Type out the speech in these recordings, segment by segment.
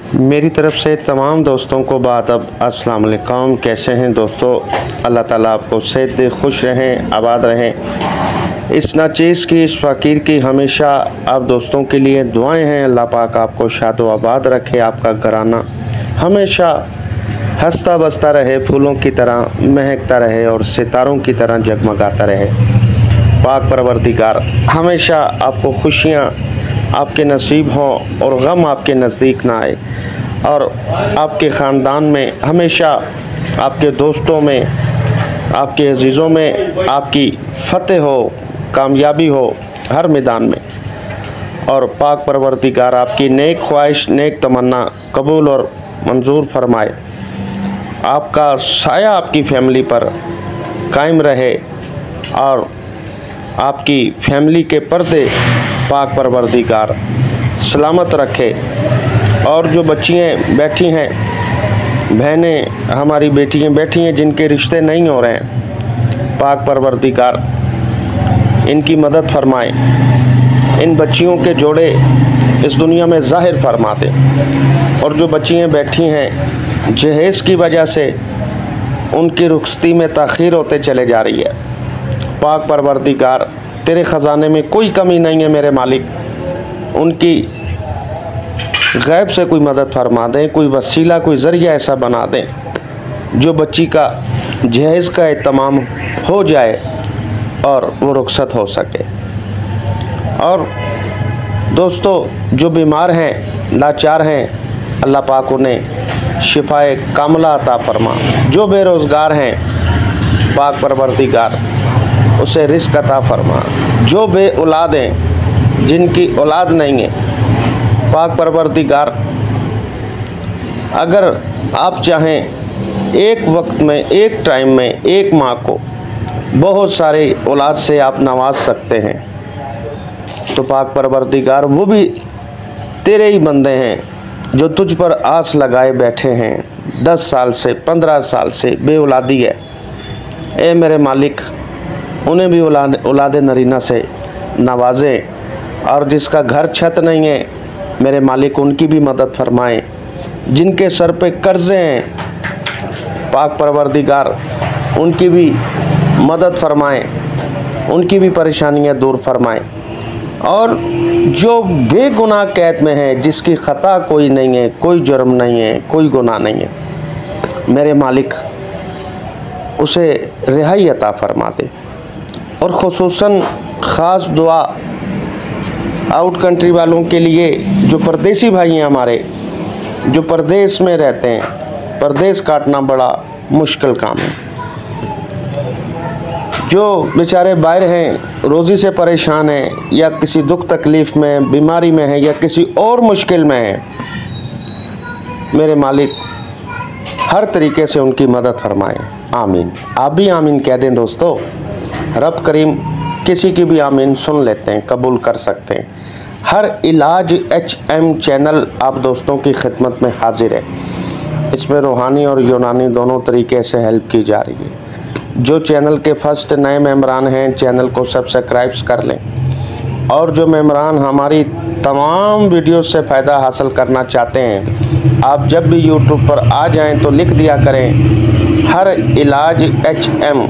मेरी तरफ़ से तमाम दोस्तों को बादब अस्सलाम वालेकुम। कैसे हैं दोस्तों? अल्लाह ताला आपको सेहत दे, खुश रहें, आबाद रहें। इस नाचीज़ की, इस फ़कीर की हमेशा आप दोस्तों के लिए दुआएं हैं। अल्लाह पाक आपको शाद व आबाद रखे, आपका घराना हमेशा हंसता बसता रहे, फूलों की तरह महकता रहे और सितारों की तरह जगमगाता रहे। पाक परवरदिगार हमेशा आपको खुशियाँ आपके नसीब हों और गम आपके नज़दीक ना आए, और आपके ख़ानदान में हमेशा, आपके दोस्तों में, आपके अज़ीज़ों में आपकी फ़तेह हो, कामयाबी हो हर मैदान में। और पाक परवरदिगार आपकी नेक ख्वाहिश, नेक तमन्ना कबूल और मंजूर फरमाए। आपका साया आपकी फैमिली पर कायम रहे और आपकी फैमिली के पर्दे पाक परवरदिगार सलामत रखे। और जो बच्चियाँ बैठी हैं, बहनें हमारी बेटियाँ बैठी हैं जिनके रिश्ते नहीं हो रहे हैं, पाक परवरदिगार इनकी मदद फरमाए, इन बच्चियों के जोड़े इस दुनिया में ज़ाहिर फरमा दें। और जो बच्चियाँ बैठी हैं जहेज़ की वजह से उनकी रुखसती में ताख़ीर होते चले जा रही है, पाक परवरदिगार तेरे ख़ज़ाने में कोई कमी नहीं है मेरे मालिक, उनकी गैब से कोई मदद फरमा दें, कोई वसीला, कोई ज़रिया ऐसा बना दें जो बच्ची का जहेज़ का एहतमाम हो जाए और वो रुखसत हो सके। और दोस्तों जो बीमार हैं, लाचार हैं, अल्लाह पाक उन्हें शिफाए कामला अता फरमा। जो बेरोज़गार हैं, पाक परवरदिगार उसे रिज़्क़ अता फरमा। जो बे औलाद हैं, जिनकी औलाद नहीं है, पाक परवरदिगार अगर आप चाहें एक वक्त में, एक टाइम में, एक माँ को बहुत सारे औलाद से आप नवाज सकते हैं, तो पाक परवरदिगार वो भी तेरे ही बंदे हैं जो तुझ पर आस लगाए बैठे हैं। 10 साल से, 15 साल से बेऔलादी है। ए मेरे मालिक, उन्हें भी औलाद नरीना से नवाजें। और जिसका घर छत नहीं है, मेरे मालिक उनकी भी मदद फरमाएं। जिनके सर पे कर्ज़े हैं, पाक परवरदिगार उनकी भी मदद फरमाएं, उनकी भी परेशानियां दूर फरमाएं। और जो बेगुनाह कैद में है, जिसकी ख़ता कोई नहीं है, कोई जुर्म नहीं है, कोई गुनाह नहीं है, मेरे मालिक उसे रिहाई अता फरमा दे। और ख़ुसूसन ख़ास दुआ आउट कंट्री वालों के लिए, जो परदेसी भाई हैं हमारे, जो परदेश में रहते हैं। परदेश काटना बड़ा मुश्किल काम है। जो बेचारे बाहर हैं, रोज़ी से परेशान हैं, या किसी दुख तकलीफ़ में, बीमारी में है, या किसी और मुश्किल में है, मेरे मालिक हर तरीके से उनकी मदद फरमाएं। आमीन। आप भी आमीन कह दें दोस्तों। रब करीम किसी की भी आमीन सुन लेते हैं, कबूल कर सकते हैं। हर इलाज HM चैनल आप दोस्तों की खिदमत में हाजिर है। इसमें रूहानी और यूनानी दोनों तरीके से हेल्प की जा रही है। जो चैनल के फर्स्ट नए मेम्बरान हैं, चैनल को सब्सक्राइब कर लें। और जो मेम्बरान हमारी तमाम वीडियो से फ़ायदा हासिल करना चाहते हैं, आप जब भी YouTube पर आ जाएं तो लिख दिया करें हर इलाज HM,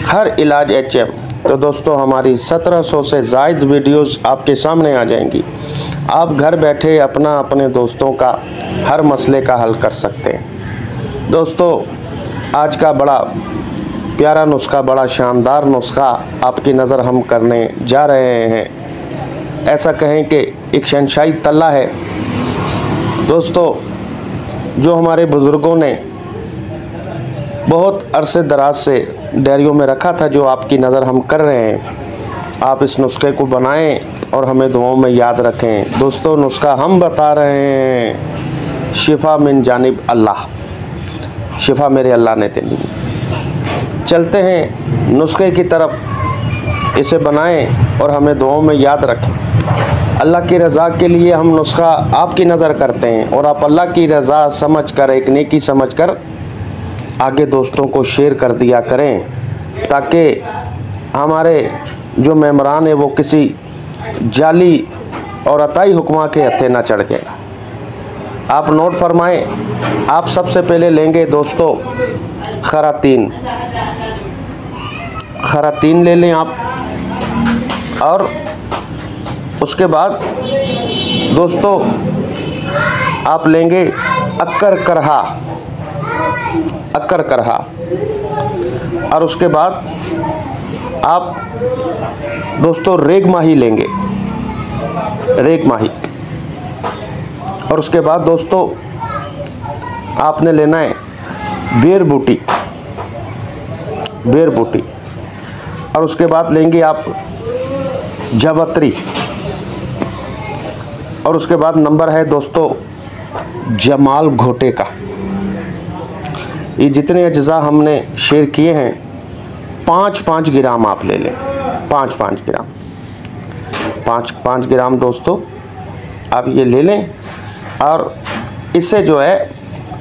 हर इलाज HM। तो दोस्तों हमारी 1700 से ज़ायद वीडियोस आपके सामने आ जाएंगी। आप घर बैठे अपने दोस्तों का हर मसले का हल कर सकते हैं। दोस्तों आज का बड़ा प्यारा नुस्खा, बड़ा शानदार नुस्खा आपकी नज़र हम करने जा रहे हैं। ऐसा कहें कि एक शहंशाही तल्ला है दोस्तों, जो हमारे बुज़ुर्गों ने बहुत अरसे दराज से डायरियों में रखा था, जो आपकी नज़र हम कर रहे हैं। आप इस नुस्खे को बनाएं और हमें दुआओं में याद रखें। दोस्तों नुस्खा हम बता रहे हैं, शिफा मिन जानिब अल्लाह, शिफा मेरे अल्लाह ने देनी। चलते हैं नुस्खे की तरफ। इसे बनाएं और हमें दुआओं में याद रखें। अल्लाह की रज़ा के लिए हम नुस्खा आपकी नज़र करते हैं, और आप अल्लाह की रज़ा समझ कर, एक नेकी समझ कर आगे दोस्तों को शेयर कर दिया करें, ताकि हमारे जो मेम्बरान है वो किसी जाली और अताई हुक्मा के हथे ना चढ़ जाए। आप नोट फरमाएं। आप सबसे पहले लेंगे दोस्तों खरातीन, खरातीन ले लें आप। और उसके बाद दोस्तों आप लेंगे अक्कर करहा, अक्कर करहा। और उसके बाद आप दोस्तों रेग माही लेंगे, रेग माही। और उसके बाद दोस्तों आपने लेना है बेर बूटी, बेर बूटी। और उसके बाद लेंगे आप जावित्री। और उसके बाद नंबर है दोस्तों जमाल घोटे का। ये जितने अज्जा हमने शेयर किए हैं 5-5 ग्राम आप ले लें, 5-5 ग्राम, 5-5 ग्राम दोस्तों आप ये ले लें। और इससे जो है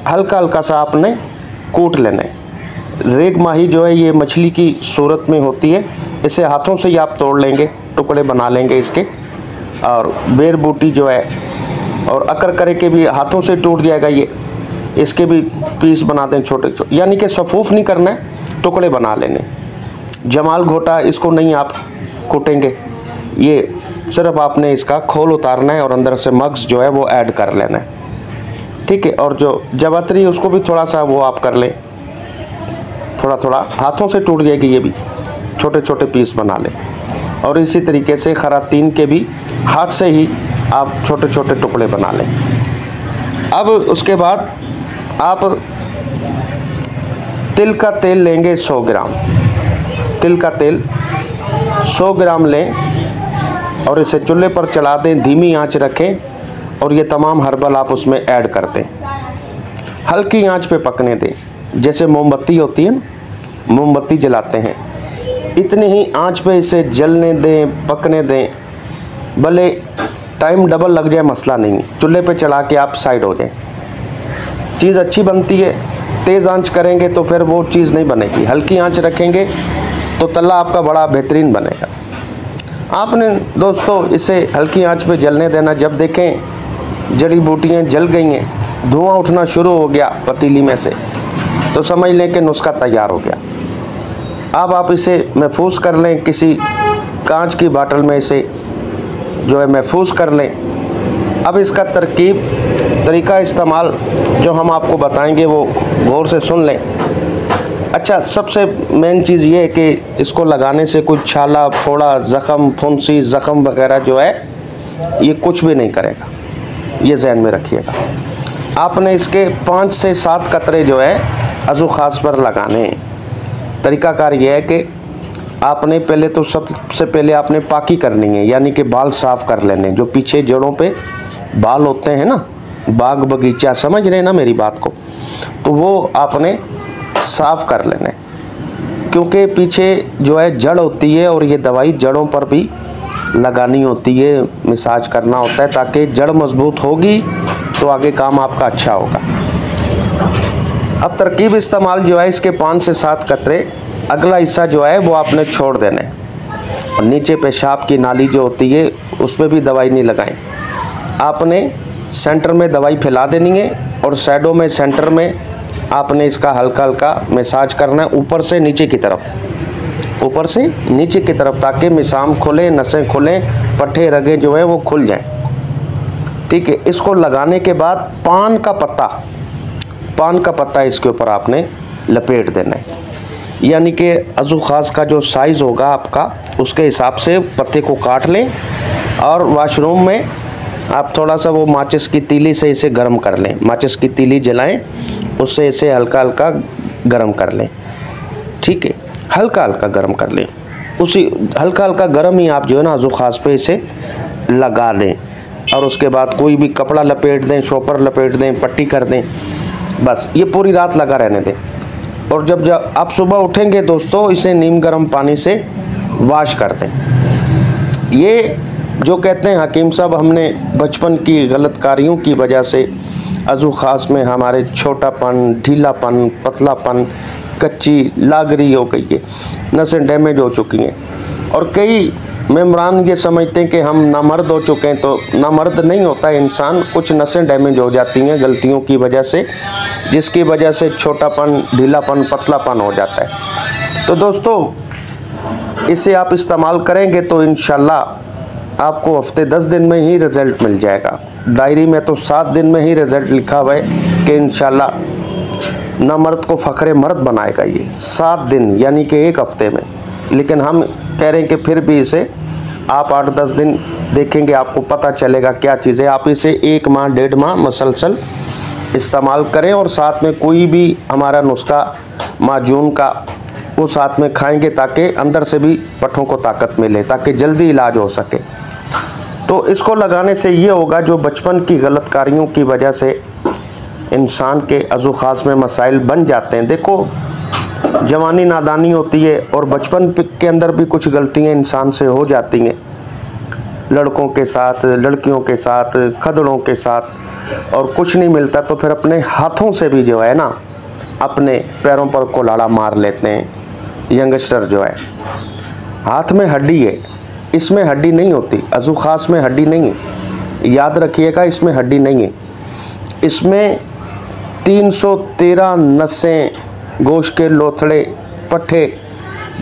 हल्का हल्का सा आपने कूट लेना है। रेग माही जो है ये मछली की सूरत में होती है, इसे हाथों से ही आप तोड़ लेंगे, टुकड़े बना लेंगे इसके। और बेर बूटी जो है और अकर करे के भी हाथों से टूट जाएगा ये, इसके भी पीस बना दें छोटे छोटे, यानी कि सफूफ नहीं करना है, टुकड़े बना लेने। जमाल घोटा इसको नहीं आप कूटेंगे, ये सिर्फ आपने इसका खोल उतारना है और अंदर से मग्स जो है वो ऐड कर लेना है, ठीक है। और जो जावित्री उसको भी थोड़ा सा वो आप कर लें, थोड़ा थोड़ा हाथों से टूट जाएगी, ये भी छोटे छोटे पीस बना लें। और इसी तरीके से खरातीन के भी हाथ से ही आप छोटे छोटे टुकड़े बना लें। अब उसके बाद आप तिल का तेल लेंगे 100 ग्राम, तिल का तेल 100 ग्राम लें और इसे चूल्हे पर चला दें, धीमी आंच रखें और ये तमाम हर्बल आप उसमें ऐड कर दें। हल्की आंच पे पकने दें, जैसे मोमबत्ती होती है ना, मोमबत्ती जलाते हैं, इतनी ही आंच पे इसे जलने दें, पकने दें। भले टाइम डबल लग जाए मसला नहीं, चूल्हे पे चला के आप साइड हो जाएं। चीज़ अच्छी बनती है, तेज़ आंच करेंगे तो फिर वो चीज़ नहीं बनेगी, हल्की आंच रखेंगे तो तला आपका बड़ा बेहतरीन बनेगा। आपने दोस्तों इसे हल्की आंच पे जलने देना। जब देखें जड़ी बूटियाँ जल गई हैं, धुआं उठना शुरू हो गया पतीली में से, तो समझ लें कि नुस्खा तैयार हो गया। अब आप इसे महफूज कर लें, किसी कांच की बाटल में इसे जो है महफूज कर लें। अब इसका तरीका इस्तेमाल जो हम आपको बताएंगे वो गौर से सुन लें। अच्छा, सबसे मेन चीज़ ये है कि इसको लगाने से कोई छाला, फोड़ा, ज़ख़म, फुंसी, ज़ख़म वगैरह जो है ये कुछ भी नहीं करेगा, ये ज़हन में रखिएगा। आपने इसके 5 से 7 कतरे जो है अज़ू ख़ास पर लगाने हैं। तरीक़ाकार ये है कि आपने पहले तो सबसे पहले आपने पाकी करनी है, यानी कि बाल साफ़ कर लेने। जो पीछे जड़ों पे बाल होते हैं ना, बाग बगीचा, समझ रहे हैं ना मेरी बात को, तो वो आपने साफ़ कर लेने, क्योंकि पीछे जो है जड़ होती है और ये दवाई जड़ों पर भी लगानी होती है, मसाज करना होता है, ताकि जड़ मजबूत होगी तो आगे काम आपका अच्छा होगा। अब तरकीब इस्तेमाल जो है, इसके 5 से 7 कतरे, अगला हिस्सा जो है वो आपने छोड़ देना है। और नीचे पेशाब की नाली जो होती है उस पर भी दवाई नहीं लगाएं। आपने सेंटर में दवाई फैला देनी है और साइडों में, सेंटर में आपने इसका हल्का हल्का मसाज करना है, ऊपर से नीचे की तरफ, ऊपर से नीचे की तरफ, ताकि मिसाम खुले, नसें खुलें, पट्टे रगें जो है वो खुल जाएं, ठीक है। इसको लगाने के बाद पान का पत्ता इसके ऊपर आपने लपेट देना है, यानी कि अज़ू ख़ास का जो साइज़ होगा आपका उसके हिसाब से पत्ते को काट लें। और वाशरूम में आप थोड़ा सा वो माचिस की तीली से इसे गर्म कर लें, माचिस की तीली जलाएं, उससे इसे हल्का हल्का गर्म कर लें, ठीक है, हल्का हल्का गर्म कर लें। उसी हल्का हल्का गर्म ही आप जो है ना अज़ू ख़ास पे इसे लगा दें। और उसके बाद कोई भी कपड़ा लपेट दें, शॉपर लपेट दें, पट्टी कर दें, बस ये पूरी रात लगा रहने दें। और जब आप सुबह उठेंगे दोस्तों, इसे नीम गर्म पानी से वाश कर दें। ये जो कहते हैं हकीम साहब, हमने बचपन की गलतकारियों की वजह से अज़ू ख़ास में हमारे छोटापन, ढीलापन, पतलापन, कच्ची लागरी हो गई है, नसें डैमेज हो चुकी हैं और कई मेम्बरान ये समझते हैं कि हम नामर्द हो चुके हैं, तो नामर्द नहीं होता है इंसान। कुछ नसें डैमेज हो जाती हैं गलतियों की वजह से, जिसकी वजह से छोटापन, ढीलापन, पतलापन हो जाता है। तो दोस्तों इसे आप इस्तेमाल करेंगे तो इंशाल्लाह आपको हफ्ते 10 दिन में ही रिज़ल्ट मिल जाएगा। डायरी में तो 7 दिन में ही रिज़ल्ट लिखा हुआ है कि इंशाल्लाह नामर्द को फ़ख्रे मर्द बनाएगा ये 7 दिन, यानी कि 1 हफ्ते में। लेकिन हम कह रहे हैं कि फिर भी इसे आप 8-10 दिन देखेंगे, आपको पता चलेगा क्या चीज़ है। आप इसे 1 माह 1.5 माह मुसलसल इस्तेमाल करें और साथ में कोई भी हमारा नुस्खा माजून का वो साथ में खाएंगे, ताकि अंदर से भी पट्ठों को ताकत मिले, ताकि जल्दी इलाज हो सके। तो इसको लगाने से ये होगा, जो बचपन की गलतकारियों की वजह से इंसान के अज़ू ख़ास में मसाइल बन जाते हैं। देखो, जवानी नादानी होती है और बचपन के अंदर भी कुछ गलतियां इंसान से हो जाती हैं, लड़कों के साथ, लड़कियों के साथ, खदड़ों के साथ, और कुछ नहीं मिलता तो फिर अपने हाथों से भी जो है ना अपने पैरों पर कुल्हाड़ा मार लेते हैं। यंगस्टर जो है, हाथ में हड्डी है, इसमें हड्डी नहीं होती, अज़ू ख़ास में हड्डी नहीं है, याद रखिएगा, इसमें हड्डी नहीं है। इसमें 313 नसें, गोश्त के लोथड़े, पट्ठे,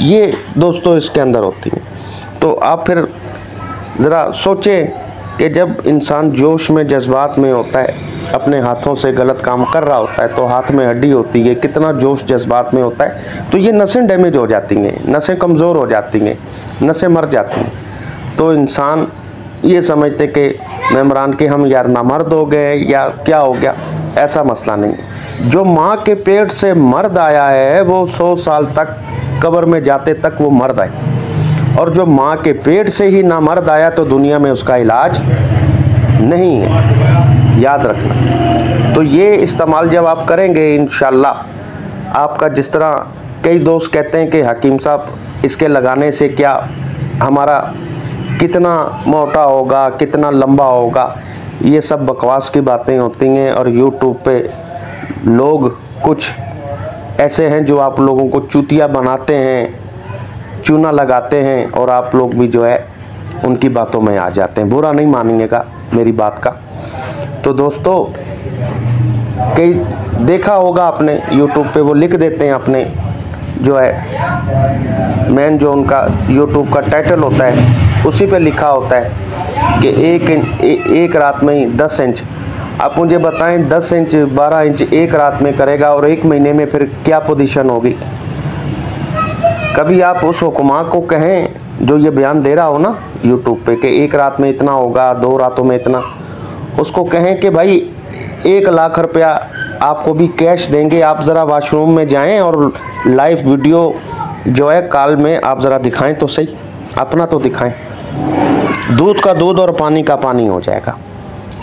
ये दोस्तों इसके अंदर होती हैं। तो आप फिर ज़रा सोचें कि जब इंसान जोश में, जज्बात में होता है, अपने हाथों से गलत काम कर रहा होता है, तो हाथ में हड्डी होती है, कितना जोश जज्बात में होता है, तो ये नसें डैमेज हो जाती हैं, नसें कमज़ोर हो जाती हैं, नसें मर जाती हैं। तो इंसान ये समझते कि मेम्बरान के हम यार नामर्द हो गए या क्या हो गया, ऐसा मसला नहीं है। जो माँ के पेट से मर्द आया है वो 100 साल तक कब्र में जाते तक वो मर्द आए, और जो माँ के पेट से ही ना मर्द आया तो दुनिया में उसका इलाज नहीं है, याद रखना। तो ये इस्तेमाल जब आप करेंगे इंशाल्लाह आपका, जिस तरह कई दोस्त कहते हैं कि हकीम साहब इसके लगाने से क्या हमारा कितना मोटा होगा, कितना लंबा होगा, ये सब बकवास की बातें होती हैं। और यूट्यूब पे लोग कुछ ऐसे हैं जो आप लोगों को चूतिया बनाते हैं, चूना लगाते हैं, और आप लोग भी जो है उनकी बातों में आ जाते हैं। बुरा नहीं मानिएगा मेरी बात का। तो दोस्तों, कई देखा होगा आपने यूट्यूब पे वो लिख देते हैं अपने जो है मेन जो उनका यूट्यूब का टाइटल होता है उसी पे लिखा होता है कि एक रात में ही 10 इंच। आप मुझे बताएं 10 इंच 12 इंच एक रात में करेगा और 1 महीने में फिर क्या पोजीशन होगी। कभी आप उस हुक्मा को कहें जो ये बयान दे रहा हो ना यूट्यूब पे कि 1 रात में इतना होगा, 2 रातों में इतना, उसको कहें कि भाई 1 लाख रुपया आपको भी कैश देंगे, आप ज़रा वाशरूम में जाएं और लाइव वीडियो जो है कॉल में आप ज़रा दिखाएं तो सही, अपना तो दिखाएं। दूध का दूध और पानी का पानी हो जाएगा,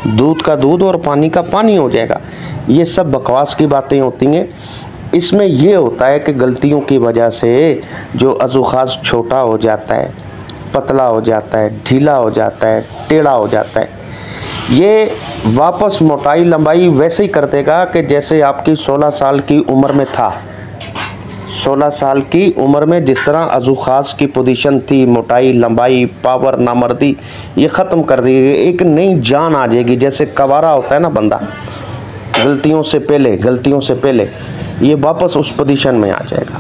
दूध का दूध और पानी का पानी हो जाएगा। ये सब बकवास की बातें होती हैं। इसमें ये होता है कि गलतियों की वजह से जो अज़ू ख़ास छोटा हो जाता है, पतला हो जाता है, ढीला हो जाता है, टेढ़ा हो जाता है, ये वापस मोटाई लंबाई वैसे ही कर देगा कि जैसे आपकी 16 साल की उम्र में था। 16 साल की उम्र में जिस तरह अज़ू ख़ास की पोजीशन थी, मोटाई लंबाई पावर नामर्दी, ये ख़त्म कर दी। एक नई जान आ जाएगी, जैसे कवारा होता है ना बंदा, गलतियों से पहले ये वापस उस पोजीशन में आ जाएगा।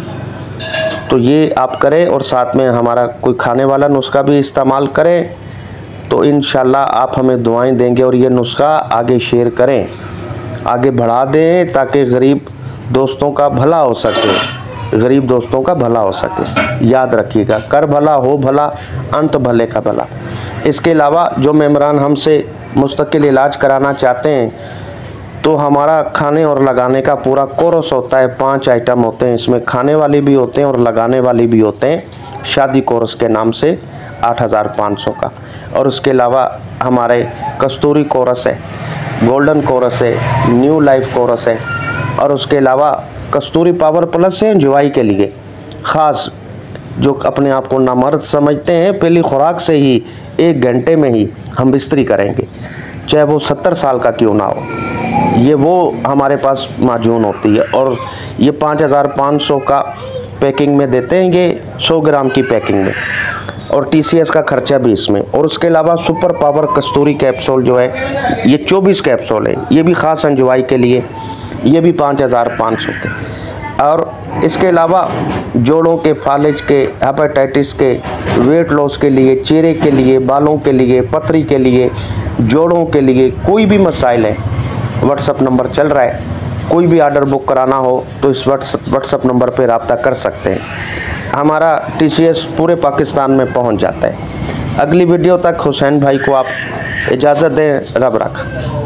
तो ये आप करें और साथ में हमारा कोई खाने वाला नुस्खा भी इस्तेमाल करें, तो इंशाल्लाह आप हमें दुआएं देंगे और ये नुस्खा आगे शेयर करें, आगे बढ़ा दें ताकि गरीब दोस्तों का भला हो सके, गरीब दोस्तों का भला हो सके। याद रखिएगा, कर भला हो भला, अंत भले का भला। इसके अलावा जो मेम्बरान हमसे मुस्तकिल इलाज कराना चाहते हैं तो हमारा खाने और लगाने का पूरा कोर्स होता है। 5 आइटम होते हैं, इसमें खाने वाली भी होते हैं और लगाने वाली भी होते हैं। शादी कोर्स के नाम से 8500 का। और उसके अलावा हमारे कस्तूरी कोर्स है, गोल्डन कोर्स है, न्यू लाइफ कोर्स है, और उसके अलावा कस्तूरी पावर प्लस है जुवाई के लिए ख़ास, जो अपने आप को नामर्द समझते हैं, पहली खुराक से ही 1 घंटे में ही हम बिस्तरी करेंगे, चाहे वो 70 साल का क्यों ना हो। ये वो हमारे पास माजून होती है। और ये 5500 का पैकिंग में देते हैं, ये 100 ग्राम की पैकिंग में। और TCS का खर्चा भी इसमें। और उसके अलावा सुपर पावर कस्तूरी कैप्सूल जो है ये 24 कैप्सूल है, ये भी ख़ास अंजुआई के लिए, ये भी 5500 के। और इसके अलावा जोड़ों के फालिज के, हेपेटाइटिस के, वेट लॉस के लिए, चेहरे के लिए, बालों के लिए, पथरी के लिए, जोड़ों के लिए, कोई भी मसाइल है, व्हाट्सअप नंबर चल रहा है, कोई भी ऑर्डर बुक कराना हो तो इस व्हाट्सअप नंबर पर रब्ता कर सकते हैं। हमारा TCS पूरे पाकिस्तान में पहुंच जाता है। अगली वीडियो तक हुसैन भाई को आप इजाज़त दें। रब रखा।